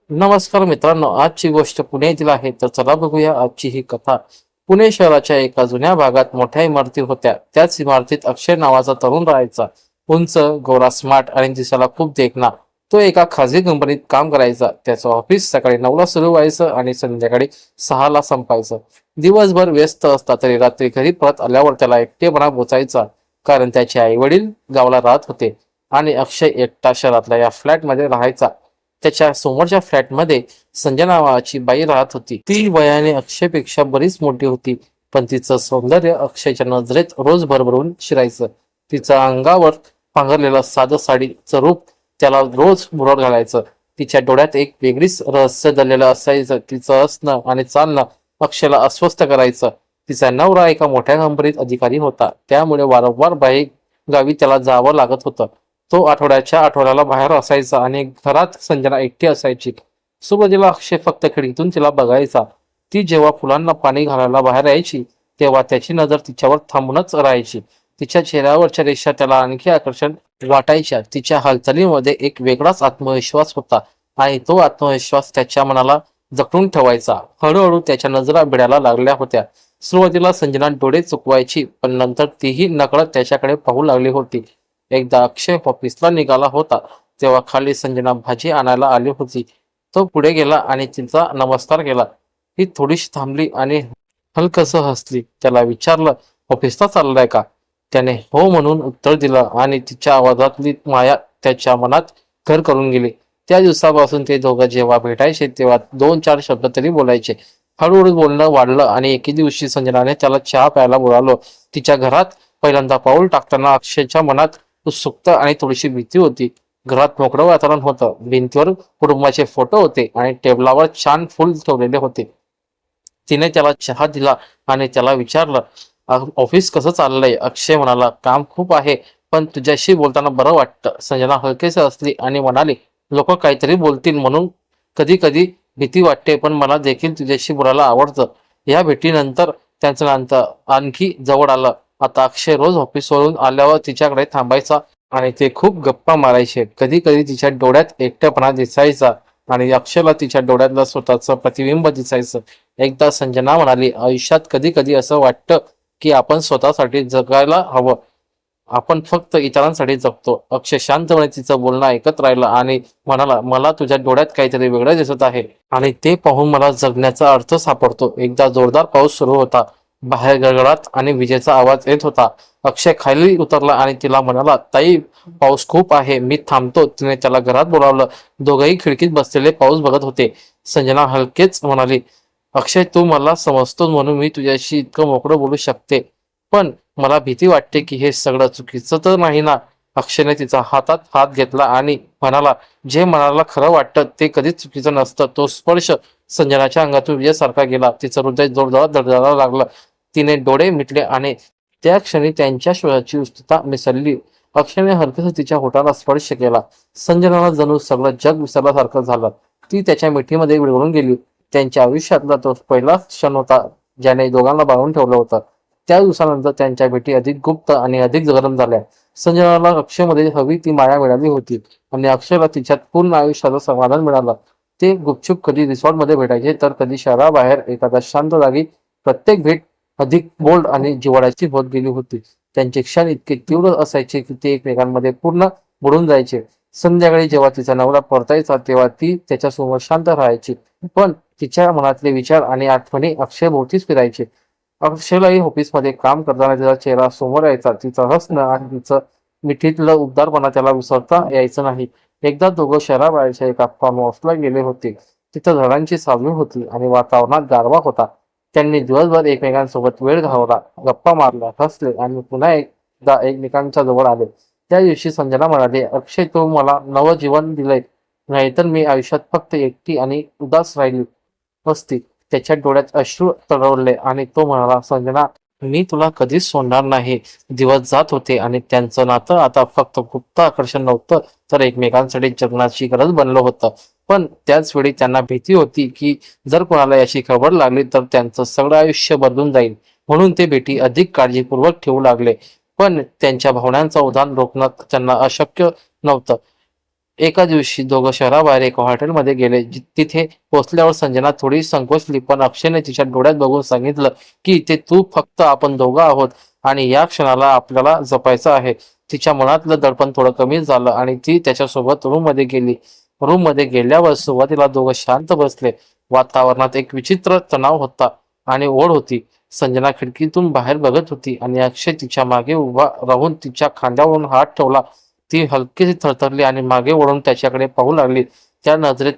नमस्कार मित्रांनो, आजची गोष्ट पुणे येथील आहे. तर चला बघूया आजची ही कथा. पुणे शहराच्या एका जुन्या भागात मोठ्या इमारती होत्या. त्याच इमारतीत अक्षय नावाचा तरुण राहायचा. उंच, गोरा, स्मार्ट आणि दिसायला खूप देखणा. तो एका खाजगी कंपनीत काम करायचा. त्याचं ऑफिस सकाळी 9ला सुरू व्हायचं आणि संध्याकाळी 6ला संपायचं. दिवसभर व्यस्त असता तरी रात्री घरी परत आल्यावर त्याला एकटेपणा बोचायचा, कारण त्याचे आई वडील गावाला राहत होते आणि अक्षय एकटा शहरातल्या या फ्लॅटमध्ये राहायचा. त्याच्या समोरच्या फ्लॅटमध्ये संजय नावाची बाई राहत होती. ती वयाने अक्षयपेक्षा बरीच मोठी होती, पण तिचं सौंदर्य अक्षयच्या नजरेत रोज भरभरून शिरायचं. तिच्या अंगावर पांघरलेलं साधं साडीचं रूप त्याला रोज भुरळ घालायचं. तिच्या डोळ्यात एक वेगळीच रहस्य दडलेलं असायचं. तिचं असणं आणि चालणं अक्षयला अस्वस्थ करायचं. तिचा नवरा एका मोठ्या कंपनीत अधिकारी होता, त्यामुळे वारंवार बाहेर गावी त्याला जावं लागत होतं. तो आठवड्याच्या आठवड्याला बाहेर असायचा आणि घरात संजना एकटी असायची. सुरुवातीला अक्षय फक्त खिडकीतून तिला बघायचा. ती जेव्हा फुलांना पाणी घालायला बाहेर यायची तेव्हा त्याची नजर तिच्यावर थांबूनच राहायची. तिच्या चेहऱ्यावरच्या रेषा त्याला आणखी आकर्षण वाटायच्या. तिच्या हालचालीमध्ये एक वेगळाच आत्मविश्वास होता आणि तो आत्मविश्वास त्याच्या मनाला जखडून ठेवायचा. हळूहळू त्याच्या नजरा भिडायला लागल्या होत्या. सुरुवातीला संजना डोळे चुकवायची, पण नंतर तीही नकळत त्याच्याकडे पाहू लागली होती. एकदा अक्षय ऑफिसला निघाला होता तेव्हा खाली संजना भाजी आणायला आली होती. तो पुढे गेला आणि तिचा नमस्कार केला. ती थोडीशी थांबली आणि हलकसं हसली. त्याला विचारलं, ऑफिसला चाललाय का? त्याने हो म्हणून उत्तर दिलं आणि तिच्या आवाजातली माया त्याच्या मनात घर करून गेली. त्या दिवसापासून ते दोघं जेव्हा भेटायचे तेव्हा 2-4 शब्द तरी बोलायचे. हळूहळू बोलणं वाढलं आणि एके दिवशी संजनाने त्याला चहा प्यायला बोलावलं. तिच्या घरात पहिल्यांदा पाऊल टाकताना अक्षयच्या मनात उत्सुकता आणि थोडीशी भीती होती. घरात मोकळं वातावरण होतं. भिंतीवर कुटुंबाचे फोटो होते आणि टेबलावर छान फुल ठेवलेले होते. तिने त्याला चहा दिला आणि त्याला विचारलं, ऑफिस कसं चाललंय?" अक्षय म्हणाला, "काम खूप आहे, पण तुझ्याशी बोलताना बरं वाटतं." संजना हलकेच असली आणि म्हणाली, "लोक काहीतरी बोलतील म्हणून कधी कधी भीती वाटते, पण मला देखील तुझ्याशी बोलायला आवडतं." या भेटीनंतर त्यांचं नातं आणखी जवळ आलं. आता अक्षय रोज ऑफिसवरून आल्यावर तिच्याकडे थांबायचा आणि ते खूप गप्पा मारायचे. कधी कधी तिच्या डोळ्यात एकटेपणा दिसायचा आणि अक्षयला तिच्या डोळ्यातलं स्वतःचं प्रतिबिंब दिसायचं. एकदा संजना म्हणाली, "आयुष्यात कधी कधी असं वाटतं की आपण स्वतःसाठी जगायला हवं, आपण फक्त इतरांसाठी जगतो." अक्षय शांतपणे तिचं बोलणं ऐकत राहिला आणि म्हणाला, "मला तुझ्या डोळ्यात काहीतरी वेगळं दिसत आहे आणि ते पाहून मला जगण्याचा अर्थ सापडतो." एकदा जोरदार पाऊस सुरू होता. बाहेर गडगडाट आणि विजेचा आवाज येत होता. अक्षय खाली उतरला आणि तिला म्हणाला, "ताई, पाऊस खूप आहे, मी थांबतो." तिने त्याला घरात बोलावलं. दोघंही खिडकीत बसलेले पाऊस बघत होते. संजना हलकेच म्हणाली, "अक्षय, तू मला समजतो म्हणून मी तुझ्याशी इतकं मोकळं बोलू शकते, पण मला भीती वाटते की हे सगळं चुकीचं तर नाही ना?" अक्षयने तिचा हातात हात घेतला आणि म्हणाला, "जे मनाला खरं वाटतं ते कधीच चुकीचं नसतं." तो स्पर्श संजनाच्या अंगातून विजेसारखा गेला. तिचं हृदय जोरदार धडधडायला लागलं. तिने डोळे मिटले आणि त्या क्षणी त्यांच्या श्वासाची उष्णता मिसळली. अक्षयने हलकेच तिच्या होठाला स्पर्श केला. संजनाला जणू सगळं जग विसरल्यासारखं झालं. ती त्याच्या मिठीमध्ये विरघळून गेली. त्यांच्या आयुष्यातला तो पहिला क्षण होता ज्याने दोघांना बांधून ठेवलं होतं. त्या दिवसानंतर त्यांच्या भेटी अधिक गुप्त आणि अधिक गरम झाल्या. संजनाला अक्षयमध्ये हवी ती माया मिळाली होती आणि अक्षयला तिच्यात पूर्ण आयुष्याचं समाधान मिळालं. ते गुपचूप कधी रिसॉर्टमध्ये भेटायचे तर कधी शहराबाहेर एखाद्या शांत जागी. प्रत्येक भेट अधिक बोल्ड आणि जिव्हाळ्याची होत गेली होती. त्यांचे क्षण इतके तीव्र असायचे की ते एकमेकांमध्ये पूर्ण बुडून जायचे. संध्याकाळी जेव्हा तिचा नवरा परतायचा तेव्हा ती त्याच्यासमोर शांत राहायची, पण तिच्या मनातले विचार आणि आठवणी अक्षयभोवतीच फिरायचे. अक्षयलाही ऑफिसमध्ये काम करताना तिचा चेहरा समोर यायचा. तिचं हसणं आणि तिचं मिठीतलं उबदारपणा त्याला विसरता यायचं नाही. एकदा दोघं शहराबाहेरच्या एका फार्म हाऊसला गेले होते. तिथं झाडांची सावली होती आणि वातावरणात गारवा होता. त्यांनी दिवसभर एकमेकांसोबत वेळ घालवला, गप्पा मारल्या, हसले आणि पुन्हा एकदा एकमेकांच्या जवळ आले. त्या दिवशी संजना म्हणाली, "अक्षय, तू मला नवं जीवन दिलंय, नाहीतर मी आयुष्यात फक्त एकटी आणि उदास राहिली असती." त्याच्या डोळ्यात अश्रू तरळले आणि तो म्हणाला, "संजना, मी तुला कधीच सोडणार नाही." दिवस जात होते आणि त्यांचं नातं आता फक्त गुप्त आकर्षण नव्हतं, तर एकमेकांसाठी जगण्याची गरज बनलं होतं. पण त्याच वेळी त्यांना भीती होती की जर कोणाला याची खबर लागली तर त्यांचं सगळं आयुष्य बदलून जाईल. म्हणून ते भेटी अधिक काळजीपूर्वक ठेवू लागले. पण त्यांच्या भावनांचं उधाण रोखणं त्यांना अशक्य नव्हतं. एका दिवशी दोघं शहराबाहेर एका हॉटेलमध्ये गेले. तिथे पोहोचल्यावर संजना थोडी संकोचली, पण अक्षयने तिच्या डोळ्यात बघून सांगितलं की इथे तू फक्त आपण दोघं आहोत आणि या क्षणाला आपल्याला जपायचं आहे. तिच्या मनातलं दडपण थोडं कमी झालं आणि ती त्याच्यासोबत रूममध्ये गेली. रूममध्ये गेल्यावर सुरुवातीला दोघं शांत बसले. वातावरणात एक विचित्र तणाव होता आणि ओढ होती. संजना खिडकीतून बाहेर बघत होती आणि अक्षय तिच्या मागे उभा राहून तिच्या खांद्यावरून हात ठेवला. ती हलकीशी थरथरली आणि मागे वळून त्याच्याकडे पाहू लागली. त्या नजरेत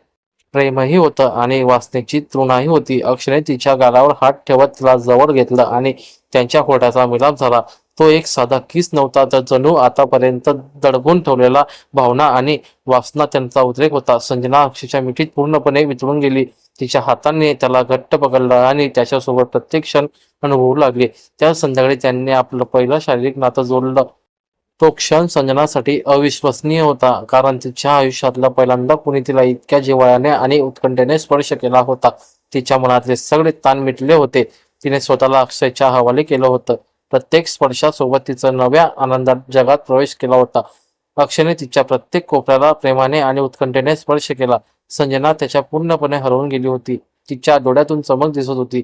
प्रेमही होतं आणि वासनेची तृणाही होती. अक्षयने तिच्या गालावर हात ठेवत तिला जवळ घेतलं आणि त्यांच्या होठाचा मिलाप झाला. तो एक साधा किस नव्हता, तर जणू आतापर्यंत दडपून ठेवलेला भावना आणि वासना त्यांचा उद्रेक होता. संजना अक्षयच्या मिठीत पूर्णपणे वितळून गेली. तिच्या हाताने त्याला घट्ट पकडलं आणि त्याच्यासोबत प्रत्येक क्षण अनुभवू लागली. त्या संध्याकाळी त्यांनी आपलं पहिलं शारीरिक नातं जोडलं. तो क्षण संजनासाठी अविश्वसनीय होता, कारण तिच्या आयुष्यातला पहिल्यांदा कुणी तिला इतक्या जिव्हाळ्याने आणि उत्कंठेने स्पर्श केला होता. तिच्या मनातले सगळे ताण मिटले होते. तिने स्वतःला अक्षयच्या हवाले केलं होतं. प्रत्येक स्पर्शासोबत तिचं नव्या आनंदात जगात प्रवेश केला होता. अक्षयने तिच्या प्रत्येक कोपऱ्याला प्रेमाने आणि उत्कंठेने स्पर्श केला. संजना त्याच्या पूर्णपणे हरवून गेली होती. तिच्या डोळ्यातून चमक दिसत होती.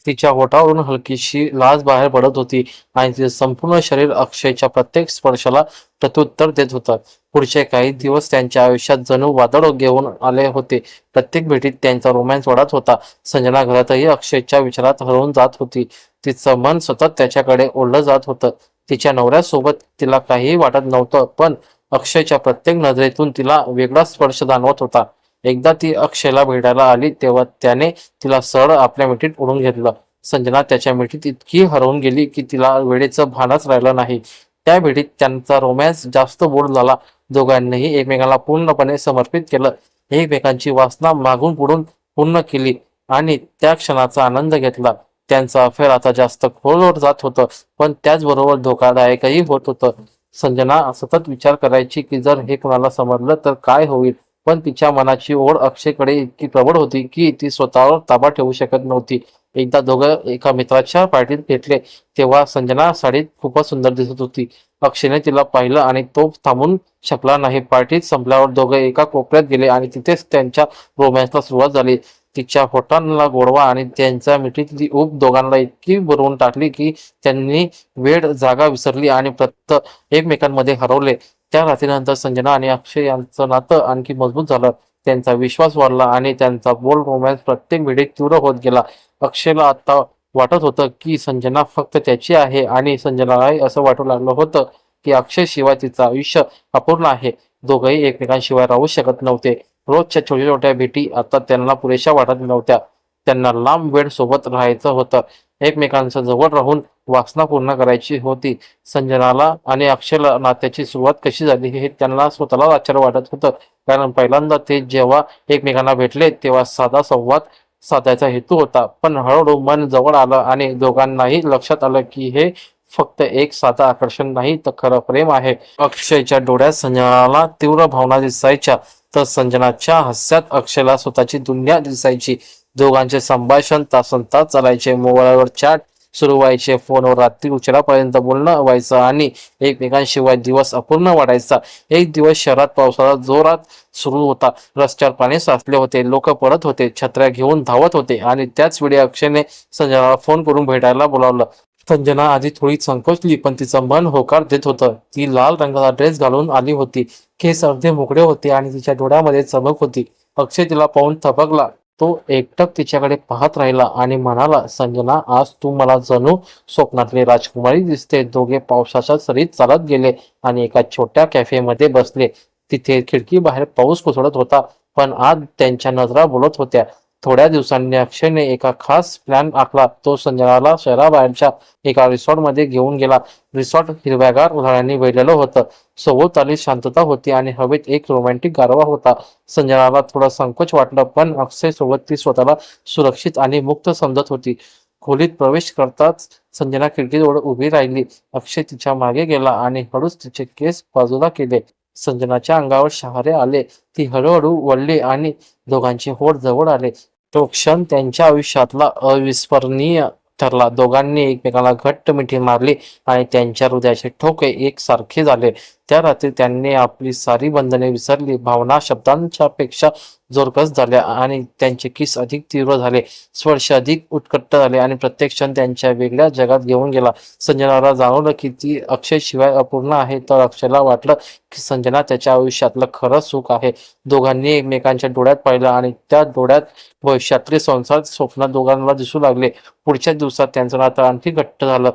तिच्या होठावरून हलकीशी लाज बाहेर पडत होती आणि तिचे संपूर्ण शरीर अक्षयच्या प्रत्येक स्पर्शाला प्रत्युत्तर देत होतं. पुढचे काही दिवस त्यांच्या आयुष्यात जणू वादळ घेऊन आले होते. प्रत्येक भेटीत त्यांचा रोमॅन्स वाढत होता. संजना घरातही अक्षयच्या विचारात हरवून जात होती. तिचं मन सतत त्याच्याकडे ओढलं जात होतं. तिच्या नवऱ्यासोबत तिला काहीही वाटत नव्हतं, पण अक्षयच्या प्रत्येक नजरेतून तिला वेगळा स्पर्श जाणवत होता. एकदा ती अक्षयला भेटायला आली तेव्हा त्याने तिला सरळ आपल्या मिठीत ओढून घेतलं. संजना त्याच्या मिठीत इतकी हरवून गेली की तिला वेळेचं भानच राहिलं नाही. त्या भेटीत त्यांचा रोमॅन्स जास्त गोड झाला. दोघांनीही एकमेकांना पूर्णपणे समर्पित केलं. एकमेकांची वासना मागून पुढून पूर्ण केली आणि त्या क्षणाचा आनंद घेतला. त्यांचं अफेअर आता जास्त खोलवर जात होतं, पण त्याचबरोबर धोकादायकही होत होतं. संजना सतत विचार करायची की जर हे कोणाला समजलं तर काय होईल, पण तिच्या मनाची ओढ अक्षयकडे इतकी प्रबळ होती की ती स्वतःवर ताबा ठेवू शकत नव्हती. एकदा दोघं एका मित्राच्या पार्टीत भेटले तेव्हा संजना साडीत खूपच सुंदर दिसत होती. अक्षयने तिला पाहिलं आणि तो थांबून शकला नाही. पार्टीत संपल्यावर दोघं एका कोपऱ्यात गेले आणि तिथेच त्यांच्या रोमॅन्सला सुरुवात झाली. तिच्या होठांना गोडवा आणि त्यांच्या मिठीतली ऊब दोघांना इतकी बुरवून टाकली की त्यांनी वेळ जागा विसरली आणि एकमेकांमध्ये हरवले. त्या रात्रीनंतर संजना आणि अक्षय यांचं नातं आणखी मजबूत झालं. त्यांचा विश्वास वाढला आणि त्यांचा बोल्ड रोमॅन्स प्रत्येक भेटीत तीव्र होत गेला. अक्षयला आता वाटत होतं की संजना फक्त त्याची आहे आणि संजनालाही असं वाटू लागलं होतं की अक्षय शिवाय तिचं आयुष्य अपूर्ण आहे. दोघंही एकमेकांशिवाय राहू शकत नव्हते. रोजच्या छोट्या छोट्या भेटी आता त्यांना पुरेशा वाटत नव्हत्या. त्यांना लांब वेळ सोबत राहायचं होतं. एकमेकांच्या जवळ राहून वासना पूर्ण करायची होती. संजनाला आणि अक्षयला नात्याची सुरुवात कशी झाली हे त्यांना स्वतःला आश्चर्य वाटत होतं, कारण पहिल्यांदा ते जेव्हा एकमेकांना भेटले तेव्हा साधा संवाद साधायचा हेतू होता, पण हळूहळू मन जवळ आलं आणि दोघांनाही लक्षात आलं की हे फक्त एक साधं आकर्षण नाही तर खरं प्रेम आहे. अक्षयच्या डोळ्यात संजनाला तीव्र भावना दिसायच्या, तर संजनाच्या हास्यात अक्षयला स्वतःची दुनिया दिसायची. दोघांचे संभाषण तासंतास चालायचे. मोबाईलवर चॅट सुरू व्हायचे, फोनवर रात्री उशिरापर्यंत बोलणं व्हायचं आणि एकमेकांशिवाय दिवस अपूर्ण वाटायचा. एक दिवस शहरात पावसाळा जोरात सुरू होता. रस्त्यावर पाणी साचले होते. लोक पडत होते, छत्र्या घेऊन धावत होते आणि त्याच वेळी अक्षयने संजनाला फोन करून भेटायला बोलावलं. संजना आधी थोडी संकोचली, पण तिचं मन होकार देत होतं. ती लाल रंगाचा ड्रेस घालून आली होती. केस अर्धे मोकळे होते आणि तिच्या डोळ्यामध्ये चमक होती. अक्षय तिला पाहून थबकला. तो एकटक तिच्याकडे पाहत राहिला आणि म्हणाला, संजना, आज तू मला जणू स्वप्नातली राजकुमारी दिसते. दोघे पावसाच्या सरीत चालत गेले आणि एका छोट्या कॅफेमध्ये बसले. तिथे खिडकी बाहेर पाऊस कोसळत होता, पण आज त्यांच्या नजरा बोलत होत्या. थोड्या दिवसांनी अक्षयने एका खास प्लॅन आखला. तो संजनाला शहराबाहेरच्या एका रिसॉर्टमध्ये घेऊन गेला. रिसॉर्ट हिरव्यागार झाडांनी वेढलेलं होतं. सभोवताली शांतता होती आणि हवेत एक रोमॅन्टिक गारवा होता. संजनाला थोडा संकोच वाटलं, पण अक्षय सोबत ती स्वतःला सुरक्षित आणि मुक्त समजत होती. खोलीत प्रवेश करताच संजना खिडकीजवळ उभी राहिली. अक्षय तिच्या मागे गेला आणि हळूच तिचे केस बाजूला केले. संजनाच्या अंगावर शहारे आले. ती हळूहळू वळली आणि दोघांचे होठ जवळ आले. तो क्षण त्यांच्या आयुष्यातला अविस्मरणीय ठरला. दोघांनी एकमेकांना घट्ट मिठी मारली आणि त्यांच्या हृदयाचे ठोके एकसारखे झाले. त्या रात्री त्यांनी आपली सारी बंधने विसरली. भावना शब्दांच्या पेक्षा जोरकस झाल्या आणि त्यांचे किस अधिक तीव्र झाले, स्पर्श अधिक उत्कट झाले आणि प्रत्येक क्षण त्यांच्या वेगळ्या जगात घेऊन गेला. संजनाला जाणवलं की ती अक्षय शिवाय अपूर्ण आहे, तर अक्षयला वाटलं की संजना त्याच्या आयुष्यातलं खरं सुख आहे. दोघांनी एकमेकांच्या डोळ्यात पाहिलं आणि त्या डोळ्यात भविष्यातले संसार स्वप्न दोघांना दिसू लागले. पुढच्या दिवसात त्यांचं नातं आणखी घट्ट झालं.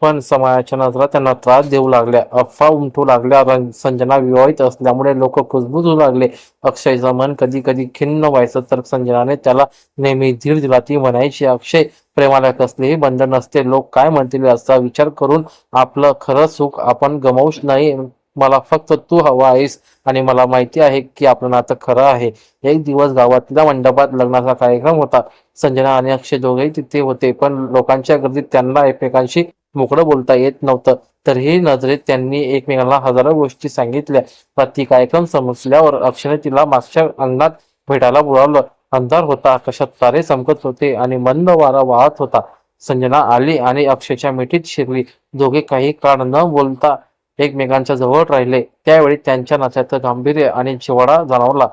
पण समाजाच्या नजरा त्यांना त्रास देऊ लागल्या, अफवा उमटू लागल्या. संजना विवाहित असल्यामुळे लोक कुजबुजू लागले. अक्षयचं मन कधी कधी खिन्न व्हायचं, तर संजनाने त्याला नेहमी धीर दिला. ती म्हणायची, अक्षय, प्रेमाला कसलेही बंधन नसते. लोक काय म्हणतील याचा विचार करून आपलं खरं सुख आपण गमावूच नाही. मला फक्त तू हवा आहेस आणि मला माहिती आहे की आपलं नातं खरं आहे. एक दिवस गावातल्या मंडपात लग्नाचा कार्यक्रम होता. संजना आणि अक्षय दोघेही तिथे होते, पण लोकांच्या गर्दीत त्यांना एकमेकांशी मोकळं बोलता येत नव्हतं. तरीही नजरेत त्यांनी एकमेकांना हजारो गोष्टी सांगितल्या. रात्री कार्यक्रम संपल्यावर अक्षयने तिला मागच्या अंगणात भेटायला बोलावलं. अंधार होता, आकाशात तारे चमकत होते आणि मंद वारा वाहत होता. संजना आली आणि अक्षयच्या मिठीत शिरली. दोघे काही काळ न बोलता एकमेकांच्या जवळ राहिले. त्यावेळी त्यांच्या नात्याचं गांभीर्य आणि जिव्हाळा जाणवला.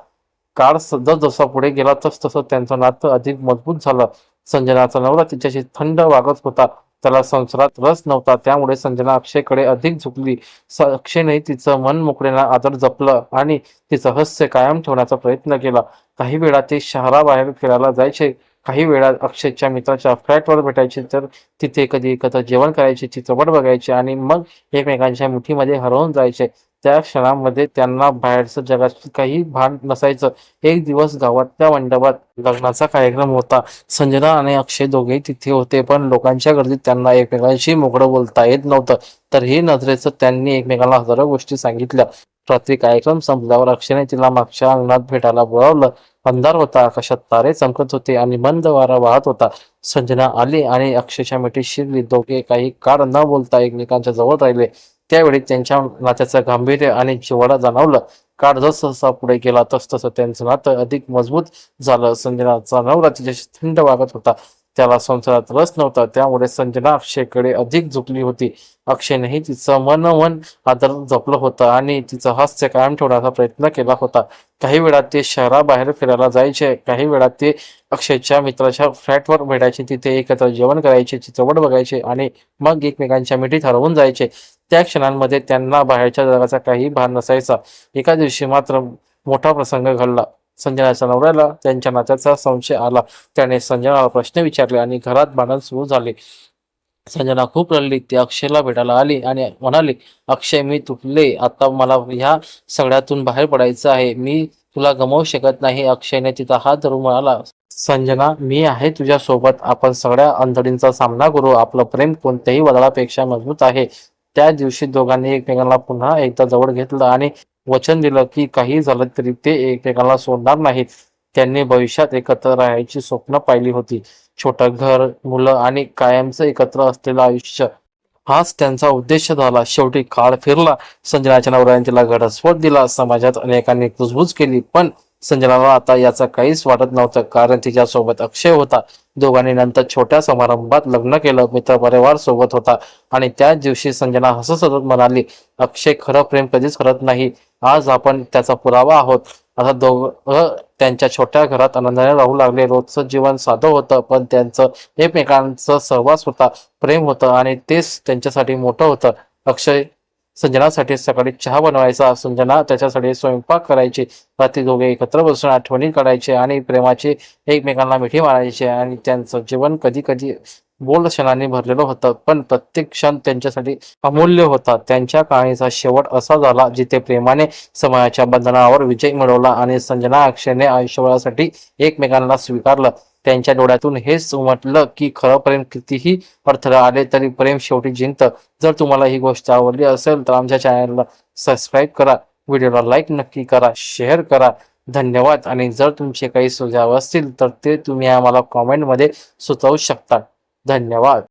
काळ जसा पुढे गेला तसं त्यांचं नातं अधिक मजबूत झालं. संजनाचा नवरा तिच्याशी थंड वागत होता. त्याला संसारात रस नव्हता, त्यामुळे संजना अक्षयकडे अधिक झुकली. अक्षयने तिचं मन मोकळेनं आदर जपलं आणि तिचं हास्य कायम ठेवण्याचा प्रयत्न केला. काही वेळा ते शहराबाहेर फिरायला जायचे, काही वेळा अक्षयच्या मित्राच्या फ्लॅटवर भेटायचे, तर तिथे कधी एकत्र जेवण करायचे, चित्रपट बघायचे आणि मग एकमेकांच्या मुठीमध्ये हरवून जायचे. त्या क्षणामध्ये त्यांना बाहेरचं जगात काही भान नसायचं. एक दिवस गावातल्या मंडपात लग्नाचा कार्यक्रम होता. संजना आणि अक्षय दोघेही तिथे होते, पण लोकांच्या गर्दीत त्यांना एकमेकांशी मोकळं बोलता येत नव्हतं. तरीही नजरेचं त्यांनी एकमेकांना हजारो गोष्टी सांगितल्या. रात्री कार्यक्रम संपल्यावर अक्षयने तिला मागच्या अंगणात भेटायला बोलावलं. अंधार होता, आकाशात तारे चमकत होते आणि मंद वारा वाहत होता. संजना आली आणि अक्षयच्या मिठीत शिरली. दोघे काही काळ न बोलता एकमेकांच्या जवळ राहिले. त्यावेळी त्यांच्या नात्याचं गांभीर्य आणि जिव्हाळा जाणवलं. काळ जसजसा पुढे गेला तसतसं त्यांचं नातं अधिक मजबूत झालं. संजनाचा नवरा तिच्याशी थंड वागत होता. त्याला संसारात रस नव्हता, त्यामुळे संजना अक्षयकडे अधिक झुकली होती. अक्षयनेही तिचं मनोमन आदर जपलं होतं आणि तिचं हास्य कायम ठेवण्याचा प्रयत्न केला होता. काही वेळा ते शहराबाहेर फिरायला जायचे, काही वेळा ते अक्षयच्या मित्राच्या फ्लॅटवर भेटायचे, तिथे एकत्र जेवण करायचे, चित्रपट बघायचे आणि मग एकमेकांच्या मिठीत हरवून जायचे. त्या क्षणांमध्ये त्यांना बाहेरच्या जगाचा काही भान नसायचा. एका दिवशी मात्र मोठा प्रसंग घडला. संजनाच्या नवऱ्याला त्यांच्या नात्याचा संशय आला. त्याने संजनाला प्रश्न विचारले आणि घरात भांडण सुरू झाले. संजना खूप रडली. ती अक्षयला भेटायला आली आणि म्हणाली, अक्षय, मी तुटले. आता मला ह्या सगळ्यातून बाहेर पडायचं आहे. मी तुला गमावू शकत नाही. अक्षयने तिचा हात धरून म्हणाला, संजना, मी आहे तुझ्या सोबत. आपण सगळ्या अडचणींचा सामना करू. आपलं प्रेम कोणत्याही वादळापेक्षा मजबूत आहे. त्या दिवशी दोघांनी एकमेकांना पुन्हा एकदा जवळ घेतलं आणि वचन दिलं की काही झालं तरी ते एकमेकांना सोडणार नाहीत. त्यांनी भविष्यात एकत्र राहायची स्वप्न पाहिली होती. छोटं घर, मुलं आणि कायमचं एकत्र असलेलं आयुष्य, हाच त्यांचा उद्देश झाला. शेवटी काळ फिरला. संजनाच्या नवऱ्याने तिला घटस्फोट दिला. समाजात अनेकांनी कुजबूज केली, पण संजनाला आता याचं काहीच वाटत नव्हतं, कारण तिच्यासोबत अक्षय होता. दोघांनी नंतर छोट्या समारंभात लग्न केलं. मित्रपरिवार सोबत होता आणि त्याच दिवशी संजना हसत हसत म्हणाली, अक्षय खरं प्रेम कधीच करत नाही. आज आपण त्याचा पुरावा आहोत. आता दोघं त्यांच्या छोट्या घरात आनंदाने राहू लागले. रोजचं जीवन साधं होतं, पण त्यांचं एकमेकांचं सहवास होता, प्रेम होतं आणि तेच त्यांच्यासाठी मोठं होतं. अक्षय संजनासाठी सकाळी चहा बनवायचा, संजना त्याच्यासाठी स्वयंपाक करायची. रात्री दोघे एकत्र बसून आठवणी काढायचे आणि प्रेमाचे एकमेकांना मिठी मारायचे. आणि त्यांचं जीवन कधी कधी बोल्ड क्षणांनी भरलेलं होतं, पण प्रत्येक क्षण त्यांच्यासाठी अमूल्य होता. त्यांच्या कहाणीचा शेवट असा झाला जिथे प्रेमाने समाजाच्या बंधनावर विजय मिळवला आणि संजना अक्षयने आयुष्यभरासाठी एकमेकांना स्वीकारलं. त्यांच्या डोळ्यातून हेच उमटलं की खरं प्रेम कितीही अडथळे आले तरी प्रेम शेवटी जिंकतं. जर तुम्हाला ही गोष्ट आवडली असेल तर आमच्या चॅनलला सबस्क्राईब करा, व्हिडिओला लाईक नक्की करा, शेअर करा. धन्यवाद. आणि जर तुमचे काही सुझाव असतील तर ते तुम्ही आम्हाला कॉमेंटमध्ये सुचवू शकता. धन्यवाद.